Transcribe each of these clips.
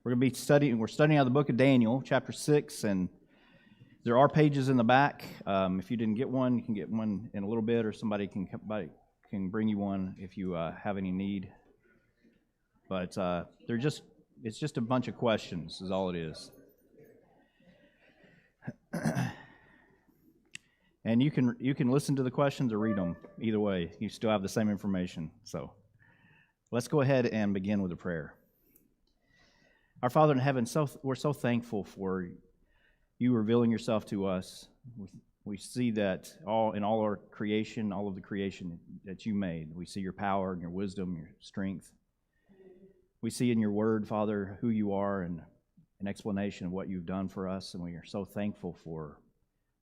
We're studying out of the book of Daniel, chapter 6, and there are pages in the back. If you didn't get one, you can get one in a little bit, or somebody can bring you one if you have any need. But it's just a bunch of questions is all it is. And you can listen to the questions or read them. Either way, you still have the same information. So let's go ahead and begin with a prayer. Our Father in heaven, we're so thankful for you revealing yourself to us. We see that all our creation, all of the creation that you made. We see your power and your wisdom, your strength. We see in your word, Father, who you are and an explanation of what you've done for us, and we are so thankful for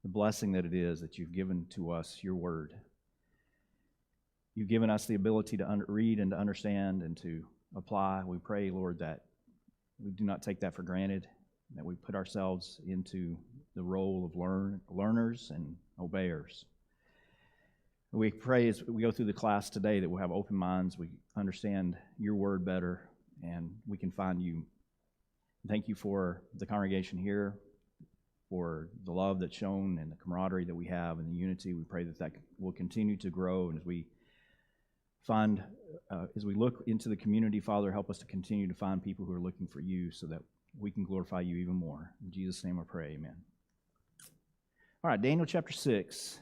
the blessing that it is that you've given to us, your word. You've given us the ability to read and to understand and to apply. We pray, Lord, that we do not take that for granted, that we put ourselves into the role of learners and obeyers. We pray as we go through the class today that we'll have open minds, we understand your word better, and we can find you. Thank you for the congregation here, for the love that's shown and the camaraderie that we have and the unity. We pray that will continue to grow, and as we look into the community, Father, help us to continue to find people who are looking for you so that we can glorify you even more. In Jesus' name I pray, amen. All right, Daniel chapter 6.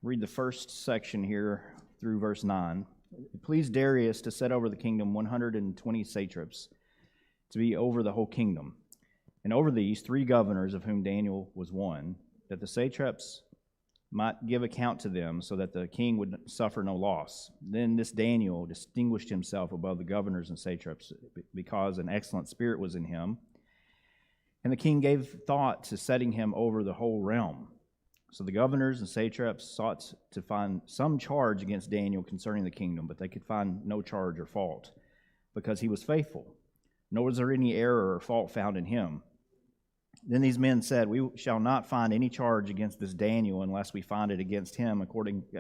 Read the first section here through verse 9. It pleased Darius to set over the kingdom 120 satraps to be over the whole kingdom, and over these 3 governors, of whom Daniel was one, that the satraps might give account to them, so that the king would suffer no loss. Then this Daniel distinguished himself above the governors and satraps, because an excellent spirit was in him, and the king gave thought to setting him over the whole realm. So the governors and satraps sought to find some charge against Daniel concerning the kingdom, but they could find no charge or fault, because he was faithful, nor was there any error or fault found in him. Then these men said, "We shall not find any charge against this Daniel unless we find it against him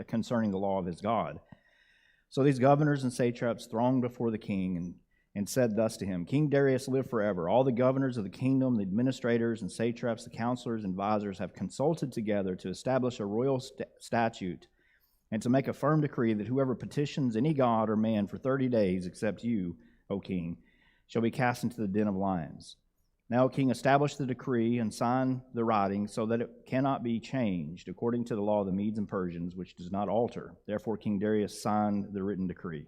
concerning the law of his God." So these governors and satraps thronged before the king and said thus to him, "King Darius, live forever. All the governors of the kingdom, the administrators and satraps, the counselors and advisors have consulted together to establish a royal statute and to make a firm decree that whoever petitions any god or man for 30 days, except you, O king, shall be cast into the den of lions. Now, King, establish the decree and sign the writing so that it cannot be changed according to the law of the Medes and Persians, which does not alter." Therefore, King Darius signed the written decree.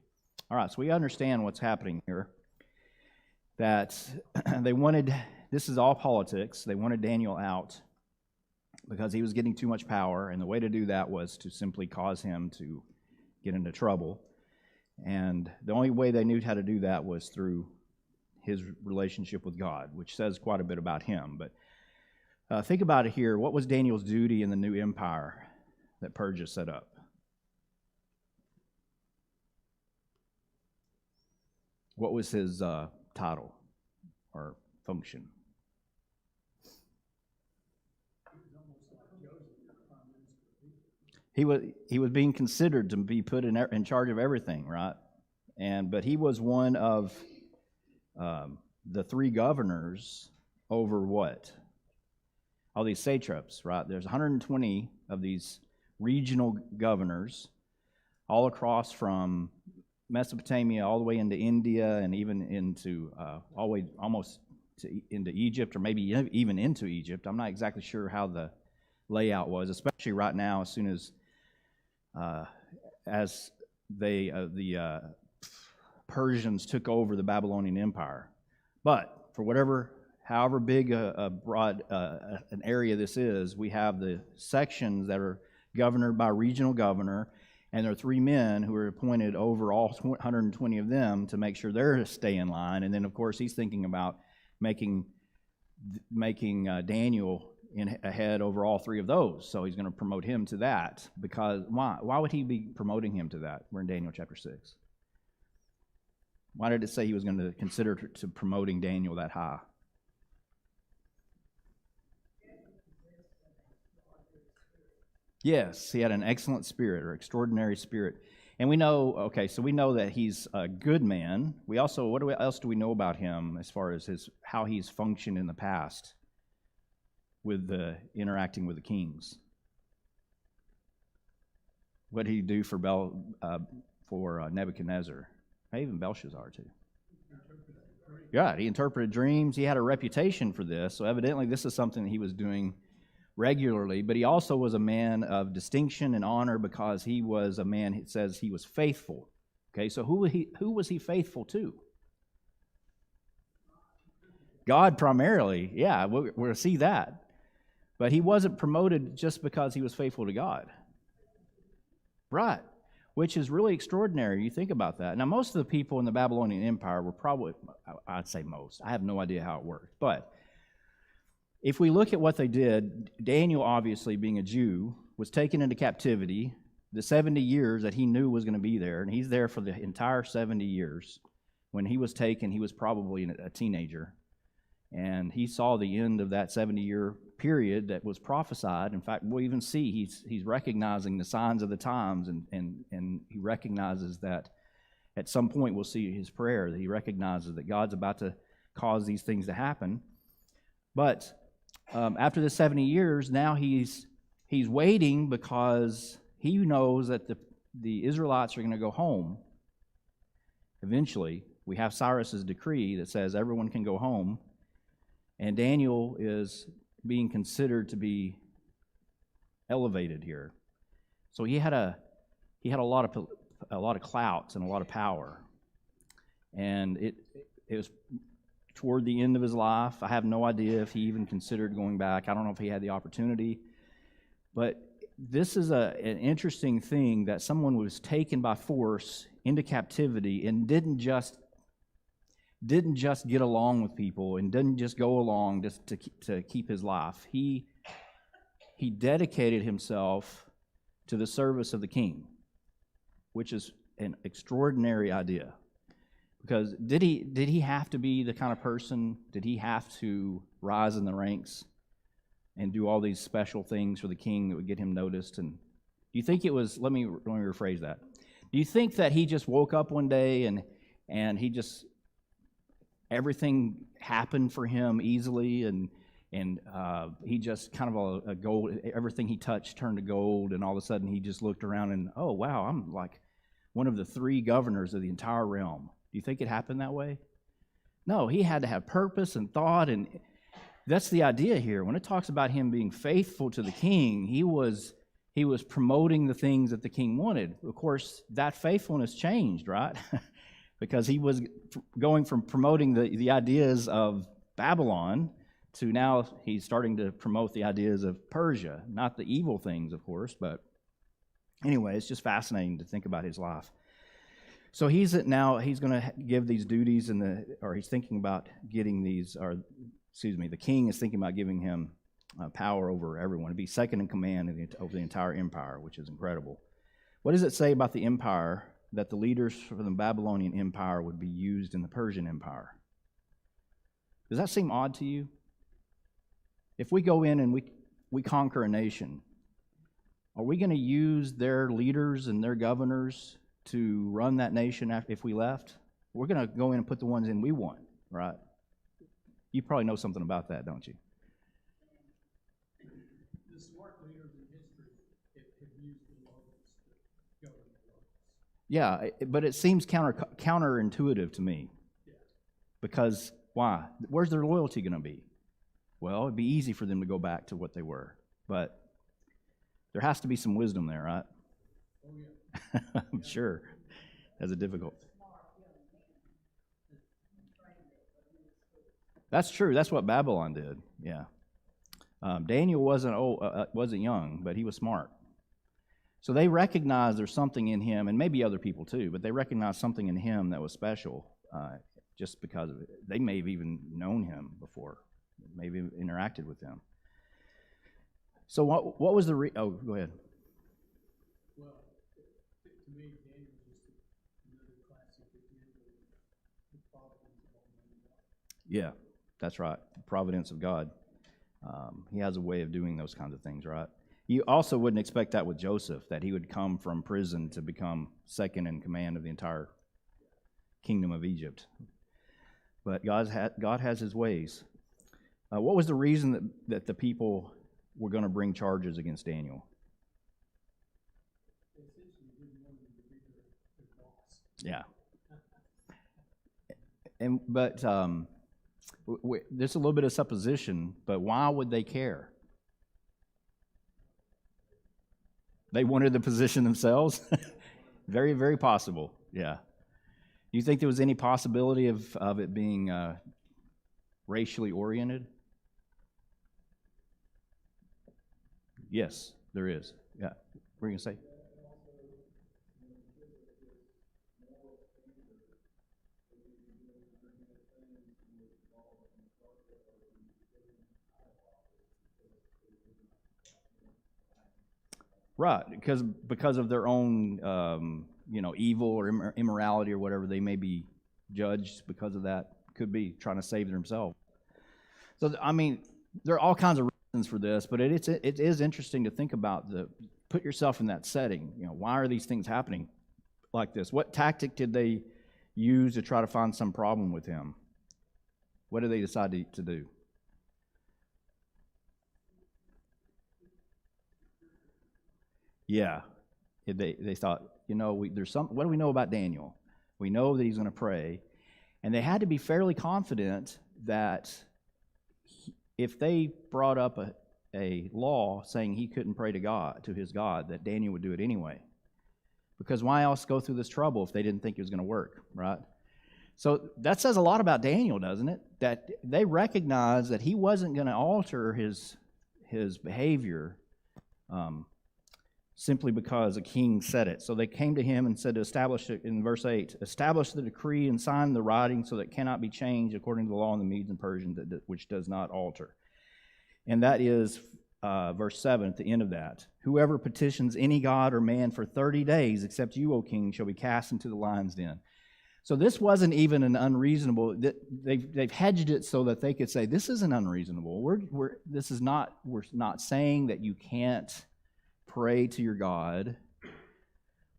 All right, so we understand what's happening here. That this is all politics. They wanted Daniel out because he was getting too much power, and the way to do that was to simply cause him to get into trouble. And the only way they knew how to do that was through his relationship with God, which says quite a bit about him. But think about it here. What was Daniel's duty in the new empire that Persia set up? What was his title or function? He was being considered to be put in charge of everything, right? But he was one of the 3 governors over what? All these satraps, right? There's 120 of these regional governors all across from Mesopotamia all the way into India and even into all the way almost into Egypt, or maybe even into Egypt. I'm not exactly sure how the layout was, especially right now as soon as the Persians took over the Babylonian Empire. But for however big a broad an area this is, we have the sections that are governed by regional governor, and there are 3 men who are appointed over all 120 of them to make sure they're to stay in line. And then, of course, he's thinking about making Daniel ahead over all 3 of those. So he's going to promote him to that. Because why would he be promoting him to that? We're in Daniel chapter 6. Why did it say he was going to consider to promoting Daniel that high? Yes, he had an excellent spirit or extraordinary spirit. And we know, okay, so we know that he's a good man. We also, else do we know about him as far as how he's functioned in the past with interacting with the kings? What did he do for Nebuchadnezzar? Even Belshazzar too. Yeah, he interpreted dreams. He had a reputation for this, so evidently this is something that he was doing regularly. But he also was a man of distinction and honor because he was a man, it says he was faithful. Okay, so who was he faithful to? God primarily. Yeah, we'll see that. But he wasn't promoted just because he was faithful to God. Right. Which is really extraordinary. You think about that. Now, most of the people in the Babylonian Empire were probably, I'd say most. I have no idea how it worked. But if we look at what they did, Daniel, obviously being a Jew, was taken into captivity the 70 years that he knew was going to be there. And he's there for the entire 70 years. When he was taken, he was probably a teenager. And he saw the end of that 70-year period that was prophesied. In fact, we'll even see he's recognizing the signs of the times, and he recognizes that at some point we'll see his prayer, that he recognizes that God's about to cause these things to happen. But after the 70 years, now he's waiting because he knows that the Israelites are going to go home. Eventually, we have Cyrus's decree that says everyone can go home. And Daniel is being considered to be elevated here. So he had a lot of clout and a lot of power. And it was toward the end of his life. I have no idea if he even considered going back. I don't know if he had the opportunity. But this is an interesting thing, that someone was taken by force into captivity and didn't just get along with people and didn't just go along just to keep his life. He dedicated himself to the service of the king, which is an extraordinary idea. Because did he have to be the kind of person, did he have to rise in the ranks and do all these special things for the king that would get him noticed? And do you think it was, let me rephrase that. Do you think that he just woke up one day and he just, everything happened for him easily, and he just kind of a gold, everything he touched turned to gold, and all of a sudden he just looked around and, oh, wow, I'm like one of the 3 governors of the entire realm. Do you think it happened that way? No, he had to have purpose and thought, and that's the idea here. When it talks about him being faithful to the king, he was promoting the things that the king wanted. Of course, that faithfulness changed, right? Because he was going from promoting the ideas of Babylon to now he's starting to promote the ideas of Persia. Not the evil things, of course, but anyway, it's just fascinating to think about his life. So he's going to give these duties, or he's thinking about getting these, the king is thinking about giving him power over everyone, to be second in command over the entire empire, which is incredible. What does it say about the empire that the leaders from the Babylonian Empire would be used in the Persian Empire? Does that seem odd to you? If we go in and we conquer a nation, are we going to use their leaders and their governors to run that nation if we left? We're going to go in and put the ones in we want, right? You probably know something about that, don't you? The smart leaders in history have used the locals to govern the locals. Yeah, but it seems counterintuitive to me. Yeah. Because why? Where's their loyalty going to be? Well, it'd be easy for them to go back to what they were, but there has to be some wisdom there, right? Oh, yeah. I'm sure. That's a difficult. That's true. That's what Babylon did. Yeah. Daniel wasn't young, but he was smart. So they recognized there's something in him, and maybe other people too, but they recognized something in him that was special, just because of it. They may have even known him before, maybe interacted with him. So what was the go ahead. Well, to me, Daniel was just another classic example of the providence of Almighty God. Yeah, that's right. The providence of God. He has a way of doing those kinds of things, right? You also wouldn't expect that with Joseph, that he would come from prison to become second in command of the entire kingdom of Egypt. But God has his ways. What was the reason that the people were going to bring charges against Daniel? They essentially didn't want him to be their boss. Yeah. But there's a little bit of supposition, but why would they care? They wanted the position themselves? Very, very possible, yeah. Do you think there was any possibility of it being racially oriented? Yes, there is. Yeah. What are you going to say? Right, because of their own, evil or immorality or whatever, they may be judged because of that. Could be trying to save themselves. So, I mean, there are all kinds of reasons for this, but it is interesting to think about put yourself in that setting. Why are these things happening like this? What tactic did they use to try to find some problem with him? What did they decide to do? Yeah, they thought, there's some. What do we know about Daniel? We know that he's going to pray, and they had to be fairly confident that if they brought up a law saying he couldn't pray to his God, that Daniel would do it anyway. Because why else go through this trouble if they didn't think it was going to work, right? So that says a lot about Daniel, doesn't it? That they recognized that he wasn't going to alter his behavior. Simply because a king said it. So they came to him and said to establish it, in verse 8, establish the decree and sign the writing so that it cannot be changed according to the law of the Medes and Persians, which does not alter. And that is verse 7 at the end of that. Whoever petitions any god or man for 30 days, except you, O king, shall be cast into the lion's den. So this wasn't even an unreasonable. They've hedged it so that they could say this isn't unreasonable. We're not saying that you can't pray to your God.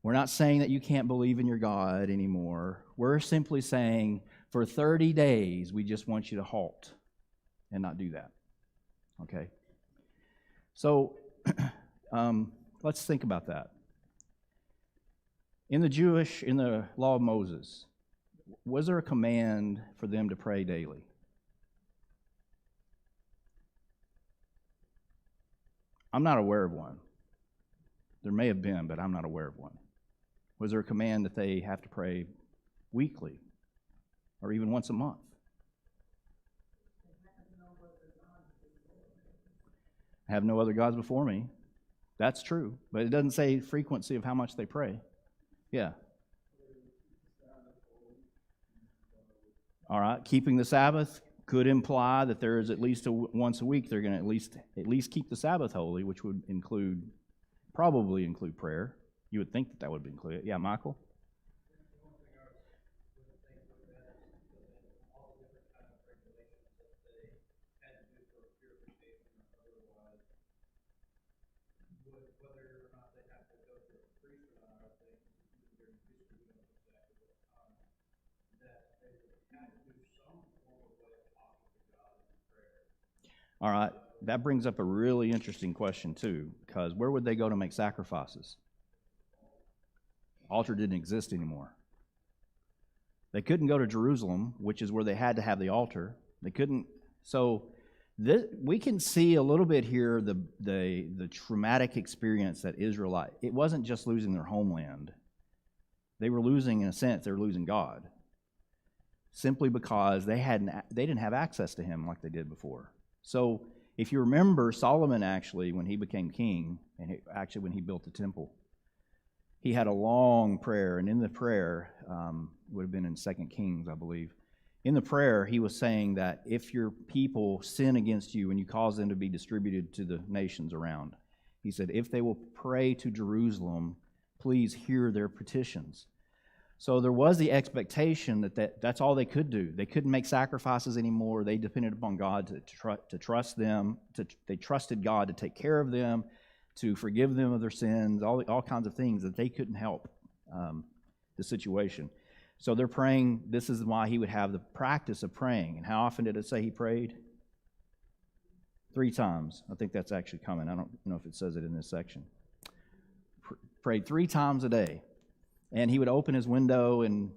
We're not saying that you can't believe in your God anymore. We're simply saying for 30 days, we just want you to halt and not do that. Okay? So let's think about that. In the law of Moses, was there a command for them to pray daily? I'm not aware of one. There may have been, but I'm not aware of one. Was there a command that they have to pray weekly or even once a month? Have no other gods before me. That's true, but it doesn't say frequency of how much they pray. Yeah. All right, keeping the Sabbath could imply that there is at least once a week they're going to at least keep the Sabbath holy, which would probably include prayer. You would think that would be included. Yeah, Michael? All right, that brings up a really interesting question too, because where would they go to make sacrifices? Altar didn't exist anymore. They couldn't go to Jerusalem, which is where they had to have the altar. They couldn't. So we can see a little bit here the traumatic experience that Israelite. It wasn't just losing their homeland. They were losing, in a sense, they were losing God, simply because they didn't have access to Him like they did before. So if you remember, Solomon actually, when he became king, and when he built the temple, he had a long prayer, and in the prayer, would have been in 2 Kings, I believe. In the prayer, he was saying that if your people sin against you and you cause them to be distributed to the nations around, he said, if they will pray to Jerusalem, please hear their petitions. So there was the expectation that's all they could do. They couldn't make sacrifices anymore. They depended upon God to trust them. They trusted God to take care of them, to forgive them of their sins, all kinds of things that they couldn't help the situation. So they're praying. This is why he would have the practice of praying. And how often did it say he prayed? 3 times. I think that's actually coming. I don't know if it says it in this section. Prayed 3 times a day. And he would open his window and,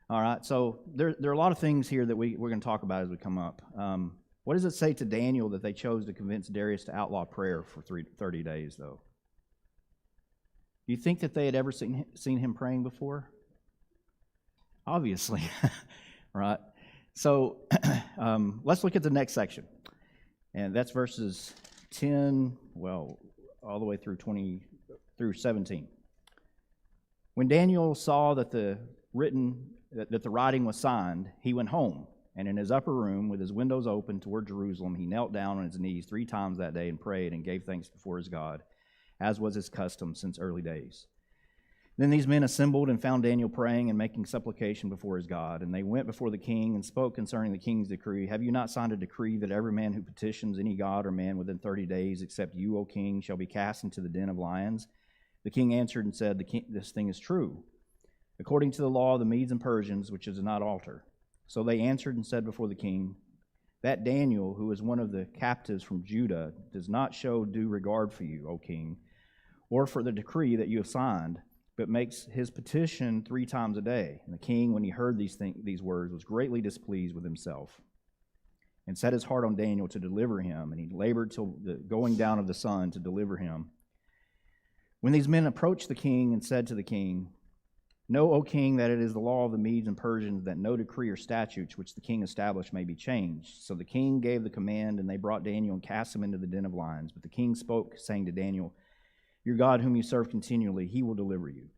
all right, so there are a lot of things here that we're going to talk about as we come up. What does it say to Daniel that they chose to convince Darius to outlaw prayer for 30 days, though? Do you think that they had ever seen him praying before? Obviously, right? So let's look at the next section. And that's verses 10, well, all the way through 17. When Daniel saw that the writing was signed, he went home, and in his upper room, with his windows open toward Jerusalem, he knelt down on his knees 3 times that day and prayed and gave thanks before his God, as was his custom since early days. Then these men assembled and found Daniel praying and making supplication before his God. And they went before the king and spoke concerning the king's decree. Have you not signed a decree that every man who petitions any god or man within 30 days, except you, O king, shall be cast into the den of lions? The king answered and said, this thing is true, according to the law of the Medes and Persians, which does not alter. So they answered and said before the king, that Daniel, who is one of the captives from Judah, does not show due regard for you, O king, or for the decree that you have signed, but makes his petition 3 times a day. And the king, when he heard these words, was greatly displeased with himself, and set his heart on Daniel to deliver him, and he labored till the going down of the sun to deliver him. When these men approached the king and said to the king, know, O king, that it is the law of the Medes and Persians that no decree or statutes which the king established may be changed. So the king gave the command, and they brought Daniel and cast him into the den of lions. But the king spoke, saying to Daniel, your God whom you serve continually, he will deliver you.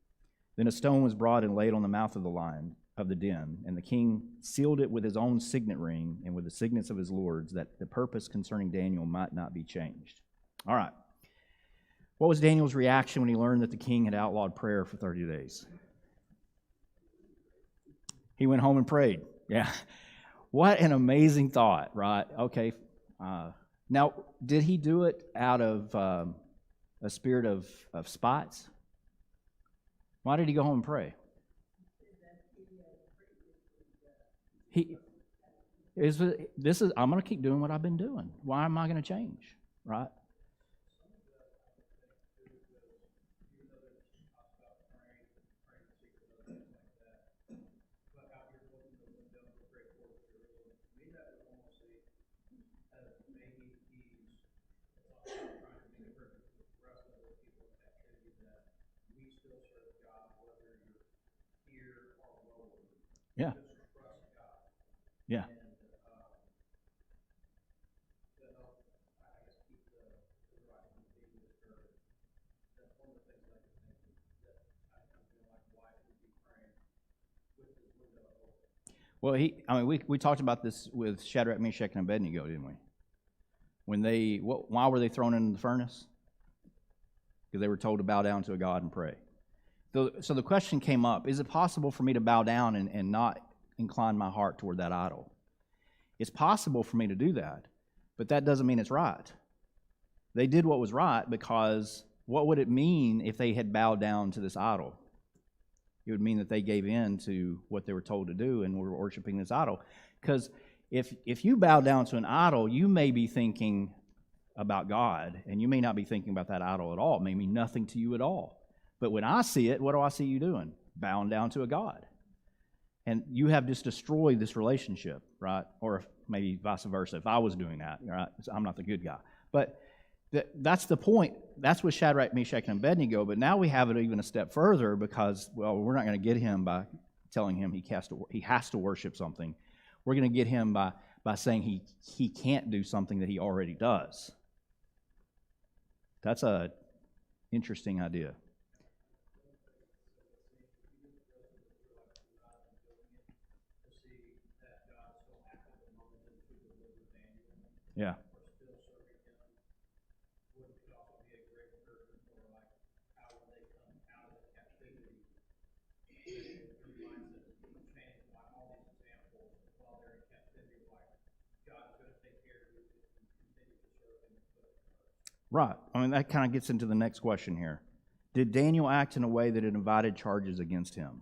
Then a stone was brought and laid on the mouth of the lion of the den, and the king sealed it with his own signet ring and with the signets of his lords, that the purpose concerning Daniel might not be changed. All right. What was Daniel's reaction when he learned that the king had outlawed prayer for 30 days? He went home and prayed. Yeah. What an amazing thought, right? Okay. Now, did he do it out of a spirit of spots? Why did he go home and pray? I'm going to keep doing what I've been doing. Why am I going to change, right? Yeah. Yeah. Well, we talked about this with Shadrach, Meshach, and Abednego, didn't we? Why were they thrown into the furnace? Because they were told to bow down to a god and pray. So the question came up, is it possible for me to bow down and not incline my heart toward that idol? It's possible for me to do that, but that doesn't mean it's right. They did what was right, because what would it mean if they had bowed down to this idol? It would mean that they gave in to what they were told to do and were worshiping this idol. Because if you bow down to an idol, you may be thinking about God, and you may not be thinking about that idol at all. It may mean nothing to you at all. But when I see it, what do I see you doing? Bowing down to a god. And you have just destroyed this relationship, right? Or maybe vice versa, if I was doing that, right? I'm not the good guy. But that's the point. That's with Shadrach, Meshach, and Abednego. But now we have it even a step further, because, well, we're not going to get him by telling him he has to worship something. We're going to get him by saying he can't do something that he already does. That's an interesting idea. Yeah. Right. I mean, that kind of gets into the next question here. Did Daniel act in a way that it invited charges against him?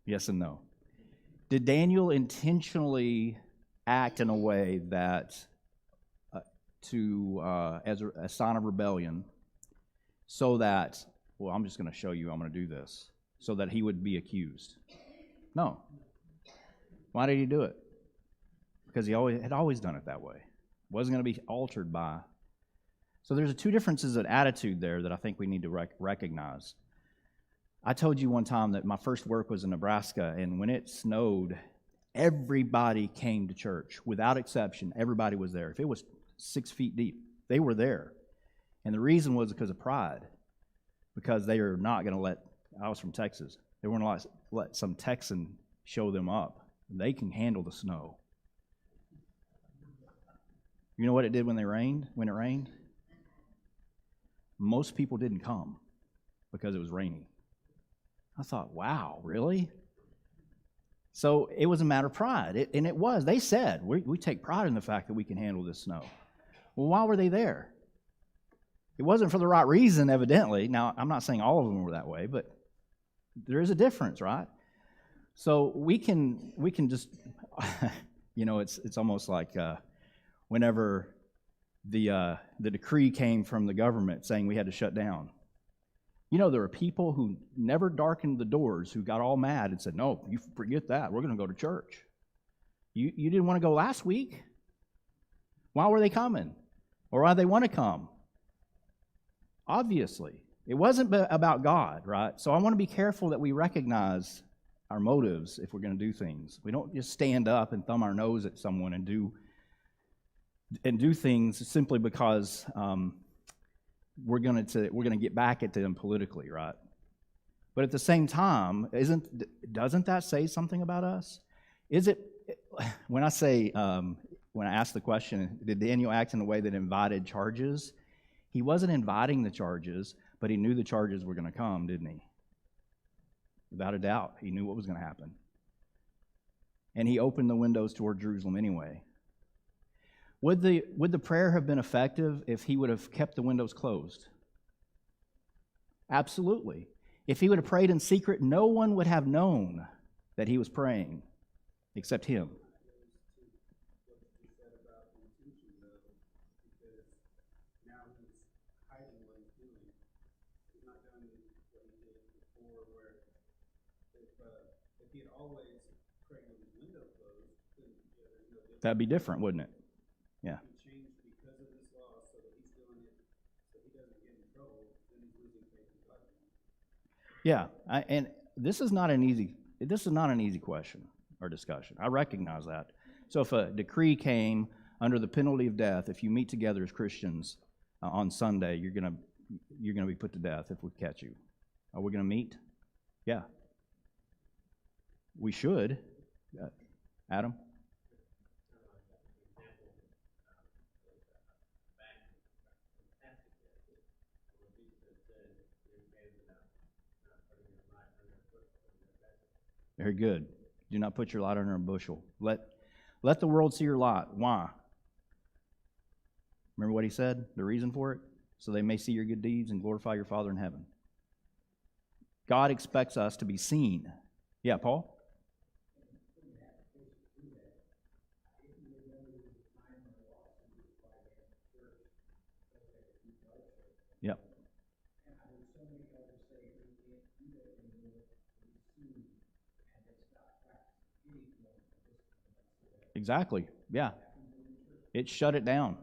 Yes and no. Did Daniel intentionally act in a way that, as a sign of rebellion, so that, well, I'm just going to show you I'm going to do this, so that he would be accused? No. Why did he do it? Because he had always done it that way. It wasn't going to be altered by. So there's two differences in attitude there that I think we need to recognize. I told you one time that my first work was in Nebraska, and when it snowed, everybody came to church. Without exception, everybody was there. If it was 6 feet deep, they were there. And the reason was because of pride, because they are not going to let, I was from Texas, they weren't going to let some Texan show them up. They can handle the snow. You know what it did when it rained? Most people didn't come because it was raining. I thought, wow, really? So it was a matter of pride, and it was. They said, we take pride in the fact that we can handle this snow. Well, why were they there? It wasn't for the right reason, evidently. Now, I'm not saying all of them were that way, but there is a difference, right? So we can just, it's almost like whenever the decree came from the government saying we had to shut down. There are people who never darkened the doors who got all mad and said, no, you forget that. We're going to go to church. You didn't want to go last week? Why were they coming? Or why they want to come? Obviously. It wasn't about God, right? So I want to be careful that we recognize our motives if we're going to do things. We don't just stand up and thumb our nose at someone and do things simply because we're going to get back at them politically, right? But at the same time, doesn't that say something about us? Is it when I ask the question, did Daniel act in a way that invited charges? He wasn't inviting the charges, but he knew the charges were going to come, didn't he? Without a doubt, he knew what was going to happen. And he opened the windows toward Jerusalem anyway. Would the prayer have been effective if he would have kept the windows closed? Absolutely. If he would have prayed in secret, no one would have known that he was praying except him. That'd be different, wouldn't it? Yeah. Yeah, and this is not an easy question or discussion. I recognize that. So if a decree came under the penalty of death, if you meet together as Christians on Sunday, you're gonna be put to death if we catch you. Are we gonna meet? Yeah. We should. Adam? Very good. Do not put your light under a bushel. Let the world see your light. Why? Remember what he said? The reason for it? So they may see your good deeds and glorify your Father in heaven. God expects us to be seen. Yeah, Paul? Yep. Exactly. Yeah. It shut it down.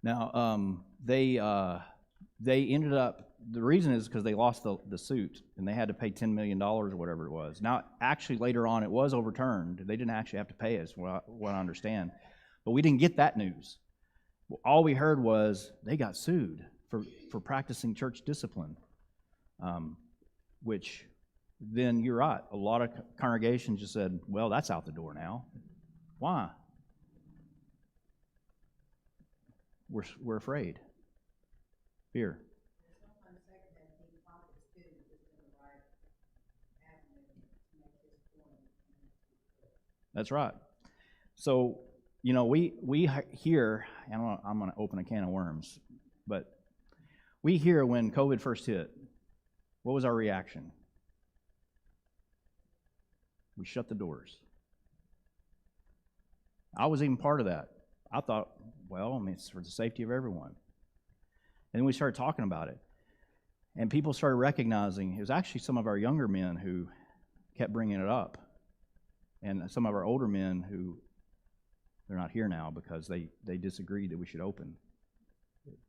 Now, they ended up, the reason is because they lost the suit, and they had to pay $10 million or whatever it was. Now, actually, later on, it was overturned. They didn't actually have to pay us, what I understand. But we didn't get that news. All we heard was they got sued for practicing church discipline, which then you're right. A lot of congregations just said, well, that's out the door now. Why? We're afraid. Fear. That's right. So You know, we hear, and I'm going to open a can of worms, but we hear when COVID first hit, what was our reaction? We shut the doors. I was even part of that. I thought, well, I mean, it's for the safety of everyone. And then we started talking about it. And people started recognizing, it was actually some of our younger men who kept bringing it up. And some of our older men who, they're not here now because they disagreed that we should open.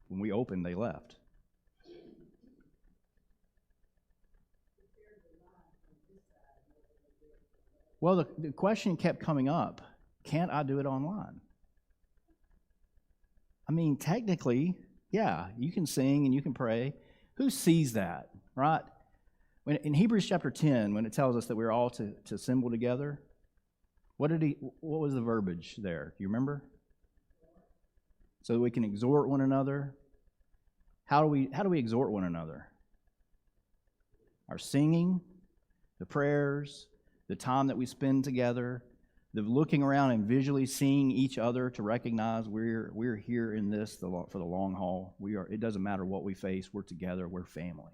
When we opened, they left. Well, the question kept coming up, can't I do it online? I mean, technically, yeah, you can sing and you can pray. Who sees that, right? When, in Hebrews chapter 10, when it tells us that we're all to assemble together, what was the verbiage there? Do you remember? So that we can exhort one another. How do we exhort one another? Our singing, the prayers, the time that we spend together, the looking around and visually seeing each other to recognize we're here in this for the long haul. It doesn't matter what we face. We're together. We're family.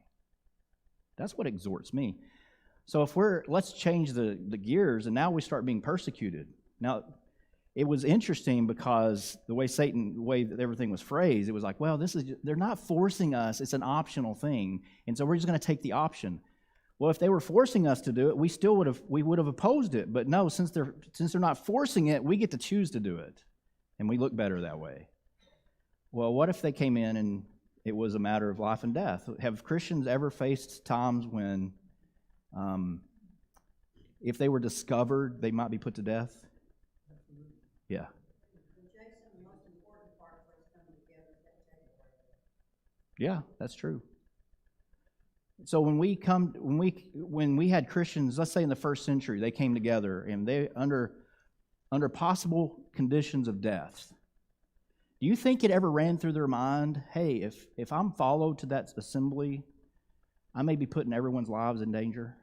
That's what exhorts me. So let's change the gears, and now we start being persecuted. Now, it was interesting because the way that everything was phrased, it was like, well, they're not forcing us. It's an optional thing, and so we're just going to take the option. Well, if they were forcing us to do it, we would have opposed it. But no, since they're not forcing it, we get to choose to do it, and we look better that way. Well, what if they came in and it was a matter of life and death? Have Christians ever faced times when, if they were discovered, they might be put to death? Yeah. Jason, the most important part for us coming together is that table. Yeah, that's true. So when we had Christians, let's say in the first century, they came together and they under possible conditions of death. Do you think it ever ran through their mind, hey, if I'm followed to that assembly, I may be putting everyone's lives in danger?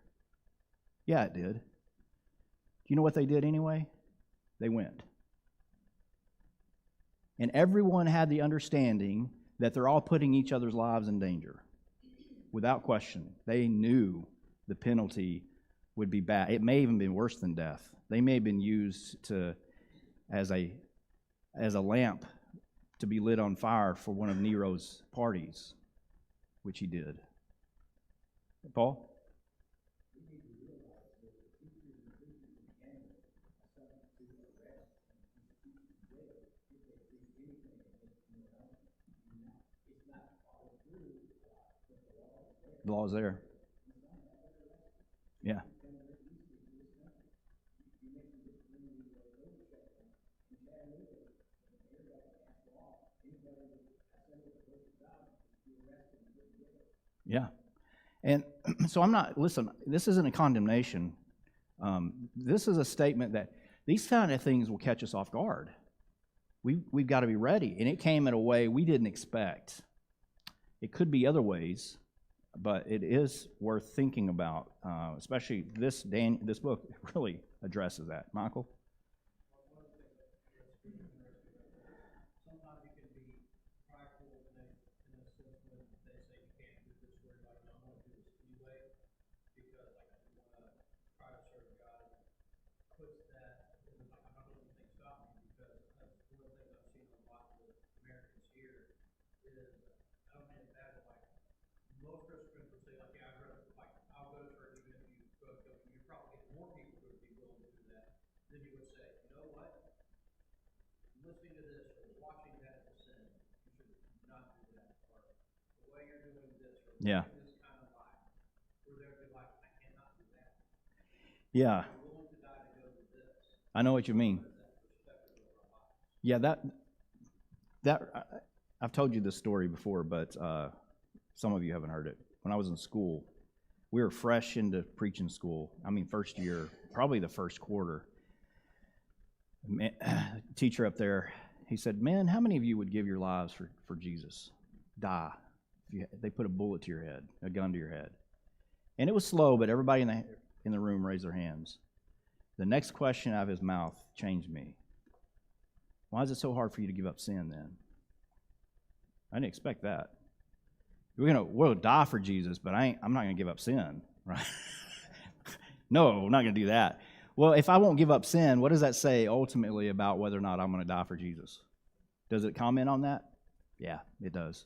Yeah, it did. Do you know what they did anyway? They went. And everyone had the understanding that they're all putting each other's lives in danger. Without question. They knew the penalty would be bad. It may even been worse than death. They may have been used as a lamp to be lit on fire for one of Nero's parties, which he did. Paul? The law is there. Yeah. Yeah. And so listen, this isn't a condemnation. This is a statement that these kind of things will catch us off guard. We've got to be ready. And it came in a way we didn't expect. It could be other ways, but it is worth thinking about, especially this book really addresses that. Michael? Sometimes it can be prideful in a sense when they say you can't do this, where like, I'm going to do this anyway, because like I want to try to serve God. Puts that, and like I'm not going to let anything stop me, because that's one of the things I've seen a lot with Americans here is, I don't mean it bad, but like most Christians would say like, yeah, I'll go to church even if you go, you probably get more people who would be willing to do that. Then you would say, you know what? Listening to this or watching that is a sin. You should not do that. Or the way you're doing this or Yeah. this kind of life. Where they're like, I cannot do that. Yeah. I'm willing to die to go to this. I know what you mean. Yeah, I've told you this story before, but some of you haven't heard it. When I was in school, we were fresh into preaching school. I mean, first year, probably the first quarter. Teacher up there, he said, "Men, how many of you would give your lives for Jesus? Die. If they put a bullet to your head, a gun to your head." And it was slow, but everybody in the room raised their hands. The next question out of his mouth changed me. Why is it so hard for you to give up sin then? I didn't expect that. We'll die for Jesus, but I'm not going to give up sin, right? No, we're not going to do that. Well, if I won't give up sin, what does that say ultimately about whether or not I'm going to die for Jesus? Does it comment on that? Yeah, it does.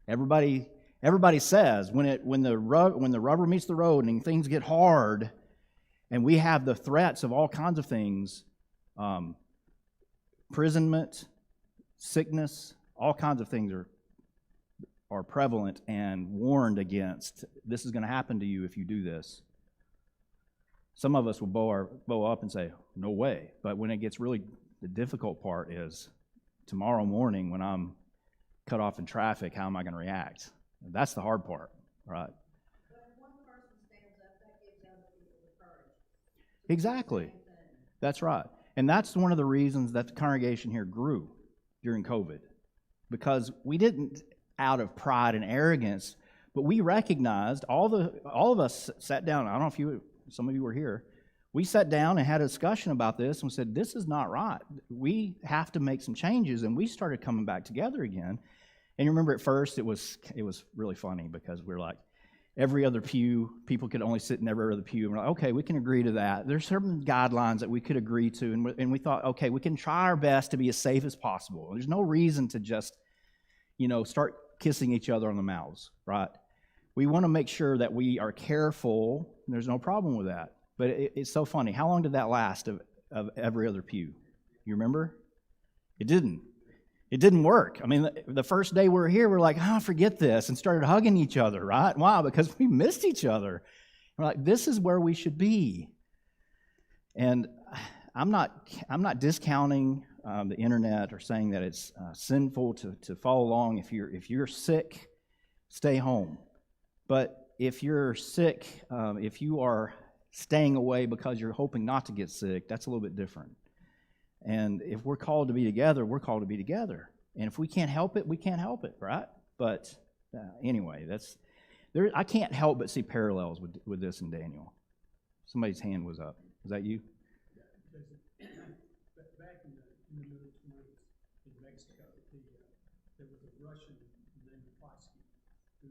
Everybody says when the rubber meets the road and things get hard, and we have the threats of all kinds of things, imprisonment, sickness, all kinds of things are prevalent and warned against. This is going to happen to you if you do this. Some of us will bow up and say, no way. But when it gets really, the difficult part is tomorrow morning when I'm cut off in traffic, how am I going to react? That's the hard part, right? But if one person stands up, that gives other people the courage. Exactly. That's right. And that's one of the reasons that the congregation here grew during COVID. Because we didn't, out of pride and arrogance, but we recognized, all of us sat down. I don't know if some of you were here. We sat down and had a discussion about this and said, this is not right. We have to make some changes. And we started coming back together again. And you remember at first it was really funny because we're like, every other pew, people could only sit in every other pew. And we're like, okay, we can agree to that. There's certain guidelines that we could agree to. And we thought, okay, we can try our best to be as safe as possible. There's no reason to just, start kissing each other on the mouths, right? We want to make sure that we are careful. And there's no problem with that. But it's so funny. How long did that last of every other pew? You remember? It didn't. It didn't work. I mean, the first day we were here, we're like, forget this, and started hugging each other, right? Why? Because we missed each other. We're like, this is where we should be. And I'm not discounting the internet or saying that it's sinful to follow along. If you're sick, stay home. But if you're sick, if you are staying away because you're hoping not to get sick, that's a little bit different. And if we're called to be together, we're called to be together. And if we can't help it, we can't help it, right? But anyway, I can't help but see parallels with this in Daniel. Somebody's hand was up. Was that you? Yeah, because back in the middle 20s in Mexico, there was a Russian named Trotsky who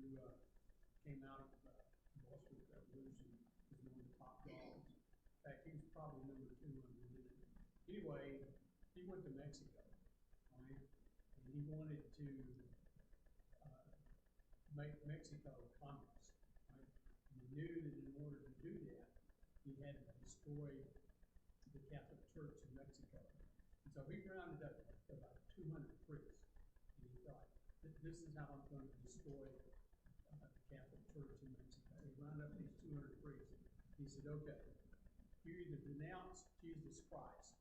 came out of the Bolshevik Revolution as one of the top dogs. In fact, he was probably number 2 on the list. Anyway, he went to Mexico, right? And he wanted to make Mexico communist, right? And he knew that in order to do that, he had to destroy the Catholic Church in Mexico. And so he rounded up about 200 priests. And he thought, this is how I'm going to destroy the Catholic Church in Mexico. He rounded up these 200 priests. He said, okay, you either denounce Jesus Christ,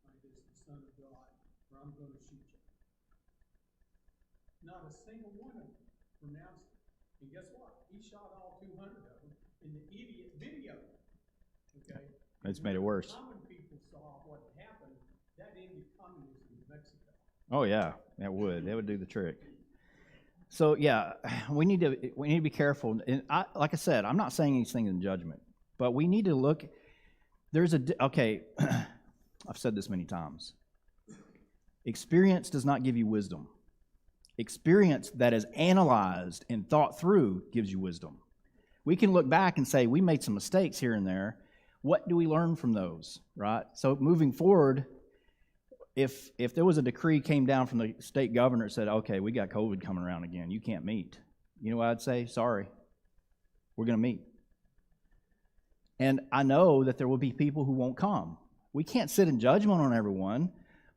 right, as the Son of God, or I'm going to shoot you. Not a single one of them pronounced it. And guess what? He shot all 200 of them in the idiot video. Okay? It's made it worse. Common people saw what happened. That ended communism in Mexico. Oh yeah, that would do the trick. So yeah, we need to be careful. And like I said, I'm not saying these things in judgment, but we need to look. Okay, I've said this many times. Experience does not give you wisdom. Experience that is analyzed and thought through gives you wisdom. We can look back and say, we made some mistakes here and there. What do we learn from those, right? So moving forward, if there was a decree came down from the state governor that said, okay, we got COVID coming around again, you can't meet. You know what I'd say? Sorry, we're going to meet. And I know that there will be people who won't come. We can't sit in judgment on everyone,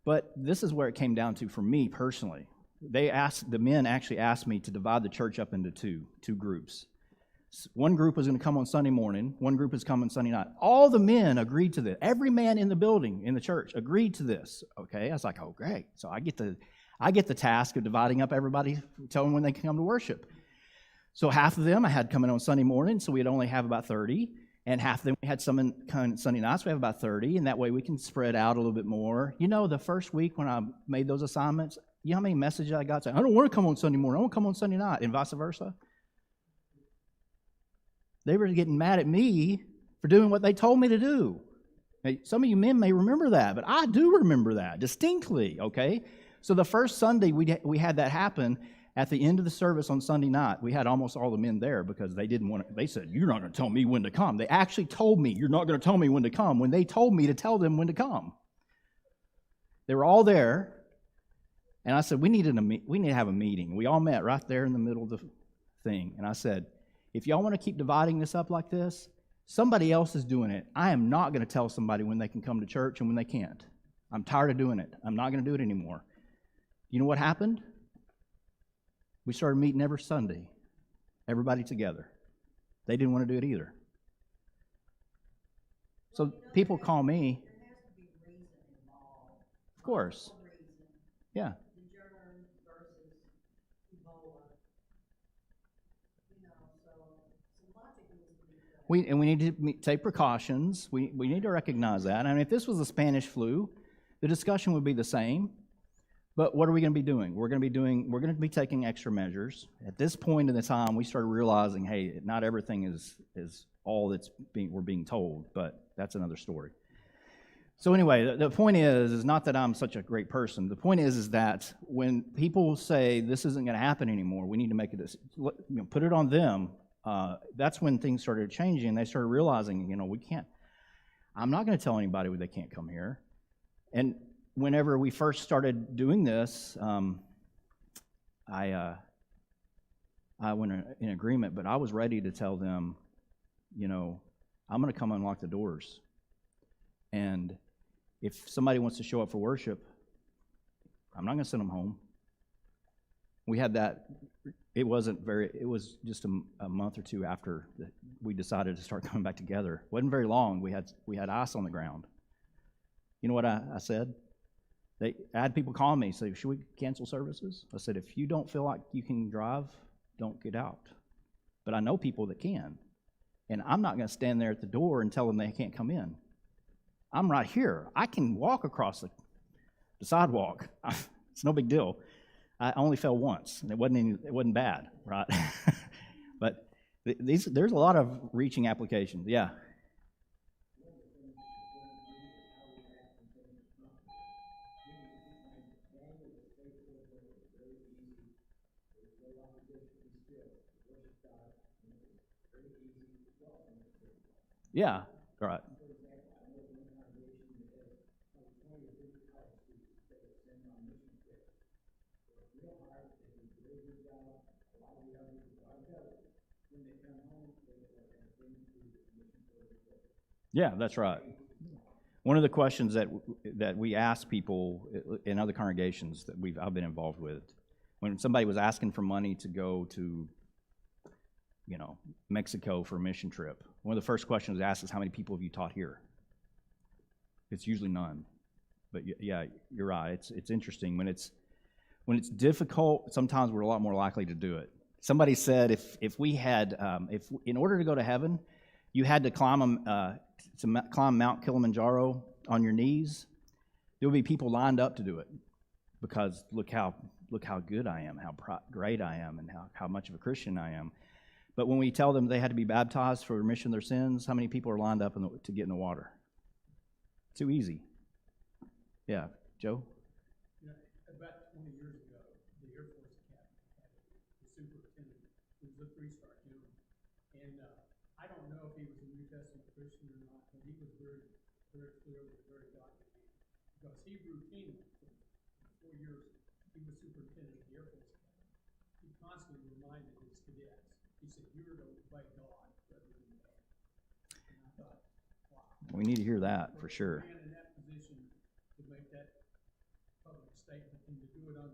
but this is where it came down to for me personally. The men actually asked me to divide the church up into two groups. One group was going to come on Sunday morning. One group is coming Sunday night. All the men agreed to this. Every man in the building, in the church, agreed to this. Okay, I was like, oh, great. So I get the task of dividing up everybody, telling them when they can come to worship. So half of them I had coming on Sunday morning, so we'd only have about 30. And half of them we had some coming Sunday nights, we have about 30. And that way we can spread out a little bit more. You know, the first week when I made those assignments, you know how many messages I got saying, I don't want to come on Sunday morning, I want to come on Sunday night, and vice versa? They were getting mad at me for doing what they told me to do. Hey, some of you men may remember that, but I do remember that distinctly, okay? So the first Sunday we had that happen at the end of the service on Sunday night. We had almost all the men there because they didn't want to, they said, you're not going to tell me when to come. They actually told me, you're not going to tell me when to come, when they told me to tell them when to come. They were all there, and I said, we need to have a meeting. We all met right there in the middle of the thing, and I said, if y'all want to keep dividing this up like this, somebody else is doing it. I am not going to tell somebody when they can come to church and when they can't. I'm tired of doing it. I'm not going to do it anymore. You know what happened? We started meeting every Sunday, everybody together. They didn't want to do it either. So people call me. There has to be reason involved. Of course. Reason. Yeah. Sojourn versus Ebola. So some logic needs to be done. We need to take precautions. We need to recognize that. I mean, if this was the Spanish flu, the discussion would be the same. But what are we going to be doing? We're going to be taking extra measures. At this point in the time, we started realizing, hey, not everything is all we're being told, but that's another story. So anyway, the point is not that I'm such a great person. The point is that when people say this isn't going to happen anymore, we need to make put it on them. That's when things started changing. They started realizing, we can't. I'm not going to tell anybody they can't come here. And whenever we first started doing this, I went in agreement, but I was ready to tell them, I'm going to come unlock the doors. And if somebody wants to show up for worship, I'm not going to send them home. We had that. It was just a month or two after we decided to start coming back together. It wasn't very long. We had ice on the ground. You know what I said? I had people call me, say, should we cancel services? I said, if you don't feel like you can drive, don't get out. But I know people that can. And I'm not going to stand there at the door and tell them they can't come in. I'm right here. I can walk across the sidewalk. It's no big deal. I only fell once, and it wasn't bad, right? But there's a lot of reaching applications. Yeah. Yeah, right. Yeah, that's right. One of the questions that we ask people in other congregations that I've been involved with, when somebody was asking for money to go to, Mexico for a mission trip, one of the first questions asked is, how many people have you taught here? It's usually none. But yeah, you're right. It's interesting. When it's difficult, sometimes we're a lot more likely to do it. Somebody said if in order to go to heaven, you had to climb Mount Kilimanjaro on your knees, there would be people lined up to do it because look how good I am, how great I am, and how much of a Christian I am. But when we tell them they had to be baptized for remission of their sins, how many people are lined up to get in the water? Too easy. Yeah, Joe? About 20 years ago, the Air Force Academy had a superintendent who was a 3-star general. And I don't know if he was a New Testament Christian or not, but he was very, very clearly a very godly man. Because he routinely, for 4 years, he was superintendent of the Air Force Academy. He constantly reminded his cadets, he said, you're to obey God rather than man. And I thought, wow. We need to hear that for sure. Man in that position to make that public statement and to do it on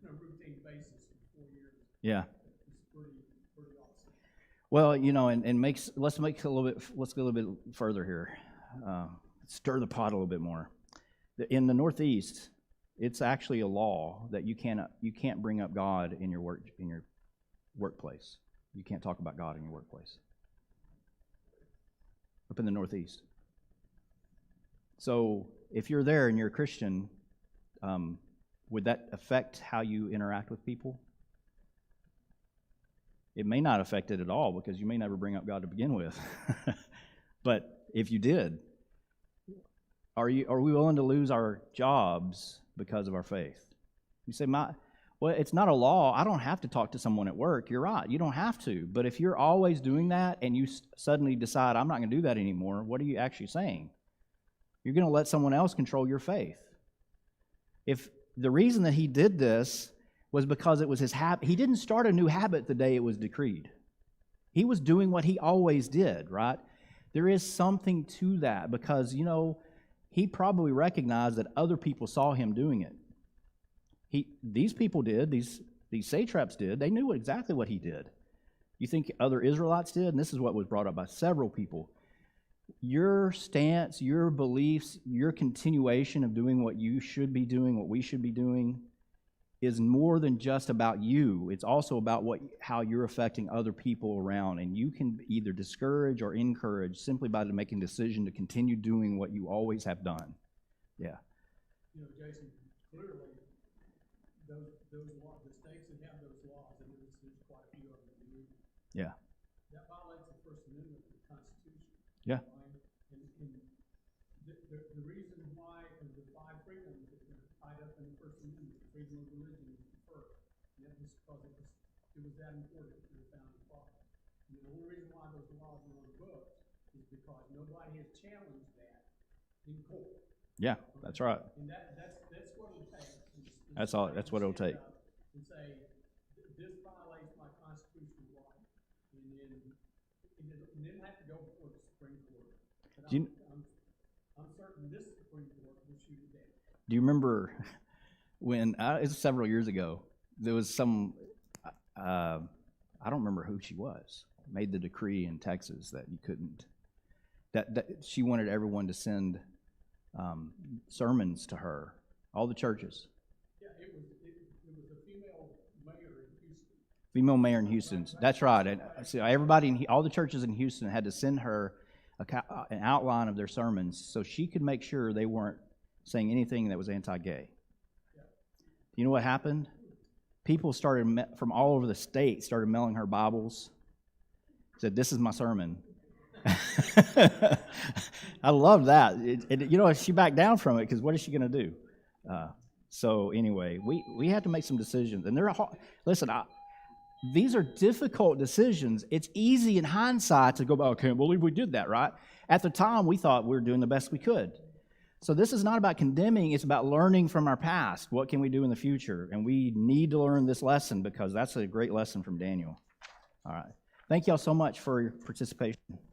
a routine basis for 4 years. Yeah. It's pretty awesome. Well, let's go a little bit further here. Stir the pot a little bit more. In the Northeast, it's actually a law that you can't bring up God in your workplace. You can't talk about God in your workplace. Up in the Northeast. So if you're there and you're a Christian, would that affect how you interact with people? It may not affect it at all because you may never bring up God to begin with. But if you did, Are we willing to lose our jobs because of our faith? You say, well, it's not a law. I don't have to talk to someone at work. You're right. You don't have to. But if you're always doing that and you suddenly decide, I'm not going to do that anymore, what are you actually saying? You're going to let someone else control your faith. If the reason that he did this was because it was his habit, he didn't start a new habit the day it was decreed. He was doing what he always did, right? There is something to that because, he probably recognized that other people saw him doing it. These people did, these satraps did, they knew exactly what he did. You think other Israelites did? And this is what was brought up by several people. Your stance, your beliefs, your continuation of doing what you should be doing, what we should be doing, is more than just about you. It's also about how you're affecting other people around. And you can either discourage or encourage simply by making a decision to continue doing what you always have done. Yeah. Jason, clearly, those laws, the states that have those laws, and there's quite a few of them in the Union. Yeah. That violates the First Amendment of the Constitution. Yeah. Right? And the reason why the 5 freedoms that are tied up in the First Amendment, freedom of religion is the first. And that was because it was that important to the founding fathers. And the only reason why those laws are on the books is because nobody has challenged that in court. Yeah, that's right. And that's what it'll take. That's all. That's what it'll take. And say, this violates my constitutional right, and then have to go before the Supreme Court. But I'm certain this Supreme Court will shoot it down. Do you remember when it was several years ago? There was some I don't remember who she was. Made the decree in Texas that you couldn't. That she wanted everyone to send sermons to her, all the churches. It was a female mayor in Houston. Female mayor in Houston. That's right. And so everybody, all the churches in Houston had to send her an outline of their sermons so she could make sure they weren't saying anything that was anti-gay. Yeah. You know what happened? People from all over the state started mailing her Bibles. Said, "This is my sermon." I love that. She backed down from it because what is she going to do? So anyway, we have to make some decisions, and listen. These are difficult decisions. It's easy in hindsight to go, "Oh, I can't believe we did that," right? At the time, we thought we were doing the best we could. So this is not about condemning. It's about learning from our past. What can we do in the future? And we need to learn this lesson because that's a great lesson from Daniel. All right. Thank you all so much for your participation.